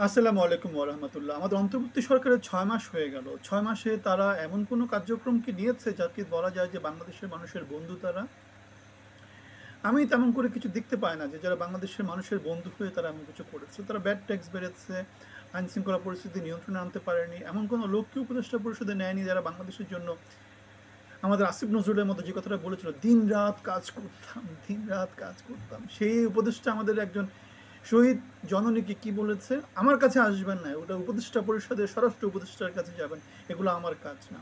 আসসালামু আলাইকুম ওয়া রাহমাতুল্লাহ। আমাদের অন্তর্বর্তী সরকারের ৬ মাস হয়ে গেল। ৬ মাসে তারা এমন কোনো কার্যক্রম কি নিয়েছে যাকে বলা যায় যে বাংলাদেশের মানুষের বন্ধু তারা? আমি তেমন করে কিছু দেখতে পাই না যে যারা বাংলাদেশের মানুষের বন্ধু হয়ে তারা এমন কিছু করেছে। তারা ব্যাড ট্যাক্স বেড়েছে, আইনশৃঙ্খলা পরিস্থিতি নিয়ন্ত্রণে আনতে পারেনি। এমন কোনো লোককে উপদেষ্টা পরিষদে নেয়নি যারা বাংলাদেশের জন্য আমাদের আসিফ নজরুলের মতো যে কথাটা বলেছিল, দিনরাত কাজ করতাম, দিনরাত কাজ করতাম। সেই উপদেষ্টা আমাদের একজন শহীদ জননীকে কি বলেছে, আমার কাছে আসবেন না, ওটা উপদেষ্টা পরিষদের স্বরাষ্ট্র উপদেষ্টার কাছে যাবেন, এগুলো আমার কাজ না।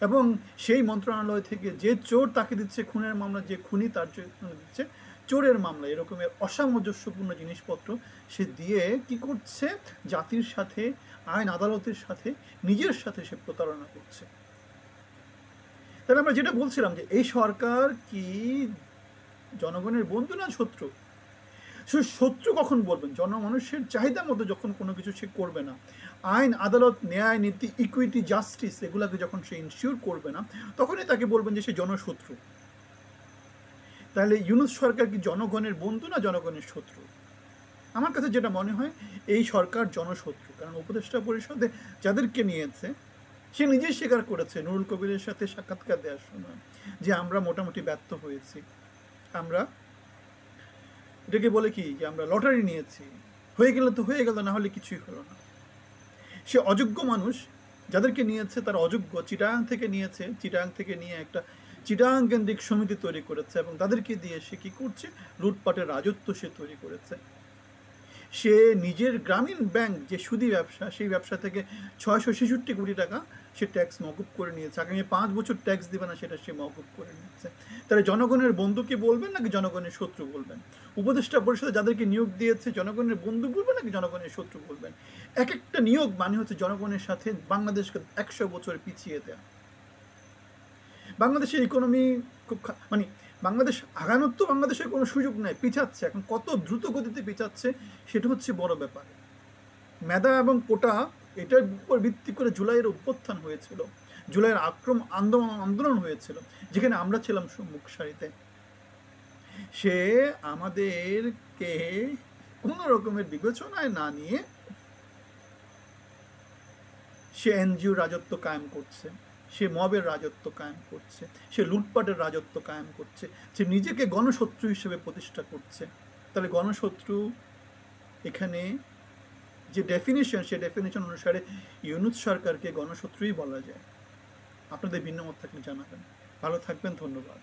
এবং সেই মন্ত্রণালয় থেকে যে চোর তাকে দিচ্ছে খুনের মামলা, যে খুনি তার জন্য দিচ্ছে চোরের মামলা, এরকমের অসামঞ্জস্যপূর্ণ জিনিসপত্র সে দিয়ে কি করছে, জাতির সাথে, আইন আদালতের সাথে, নিজের সাথে সে প্রতারণা করছে। তাহলে আমরা যেটা বলছিলাম যে এই সরকার কি জনগণের বন্ধু না শত্রু? সে শত্রু কখন বলবেন? জনমানুষের চাহিদা মতো যখন কোনো কিছু সে করবে না, আইন আদালত, ন্যায় নীতি, ইকুইটি, জাস্টিস এগুলাকে যখন সে ইনশিওর করবে না, তখনই তাকে বলবেন যে সে জনশত্রু। তাহলে ইউনূস সরকার কি জনগণের বন্ধু না জনগণের শত্রু? আমার কাছে যেটা মনে হয় এই সরকার জনশত্রু। কারণ উপদেষ্টা পরিষদে যাদেরকে নিয়েছে সে নিজেই স্বীকার করেছে নুরুল কবিরের সাথে সাক্ষাৎকার দেওয়ার সময় যে আমরা মোটামুটি ব্যর্থ হয়েছি, আমরা এটাকে বলে কি যে আমরা লটারি নিয়েছি, হয়ে গেলে তো হয়ে গেল, না হলে কিছুই হলো না। সে অযোগ্য মানুষ, যাদেরকে নিয়েছে তারা অযোগ্য। চিটাগাং থেকে নিয়েছে, চিটাগাং থেকে নিয়ে একটা চিটাগাং কেন্দ্রিক সমিতি তৈরি করেছে এবং তাদেরকে দিয়ে সে কি করছে, লুটপাটের রাজত্ব সে তৈরি করেছে। সে নিজের গ্রামীণ ব্যাংক যে সুদী ব্যবসা, সেই ব্যবসা থেকে ৬৬৬ কোটি টাকা সে ট্যাক্স মওকুফ করে নিয়েছে। আগামী ৫ বছর ট্যাক্স দেবে না, সেটা সে মওকুফ করে নিচ্ছে। তাহলে জনগণের বন্ধুকে বলবেন নাকি জনগণের শত্রু বলবেন? উপদেষ্টা পরিষদে যাদেরকে নিয়োগ দিয়েছে জনগণের বন্ধু বলবেন নাকি জনগণের শত্রু বলবেন? এক একটা নিয়োগ মানে হচ্ছে জনগণের সাথে বাংলাদেশকে ১০০ বছর পিছিয়ে দেওয়া। বাংলাদেশের ইকোনমি খুব মানে বাংলাদেশ আগানোর তো বাংলাদেশের কোনো সুযোগ নেই, পিছাচ্ছে। এখন কত দ্রুত গতিতে পিছাচ্ছে সেটা হচ্ছে বড় ব্যাপার। মেধা এবং কোটা, এটার উপর ভিত্তি করে জুলাইয়ের অভ্যুত্থান হয়েছিল, জুলাইয়ের আন্দোলন হয়েছিল, যেখানে আমরা ছিলাম সম্মুখ সারিতে। সে আমাদেরকে কোনো রকমের বিবেচনায় না নিয়ে সে এনজিও রাজত্ব কায়েম করছে, সে মবের রাজত্ব কায়েম করছে, সে লুটপাটের রাজত্ব কায়েম করছে, সে নিজেকে গণশত্রু হিসেবে প্রতিষ্ঠা করছে। তাহলে গণশত্রু এখানে যে ডেফিনেশন, সে ডেফিনেশন অনুসারে ইউনূস সরকারকে গণশত্রুই বলা যায়। আপনাদের ভিন্ন মত থাকলে জানাবেন। ভালো থাকবেন, ধন্যবাদ।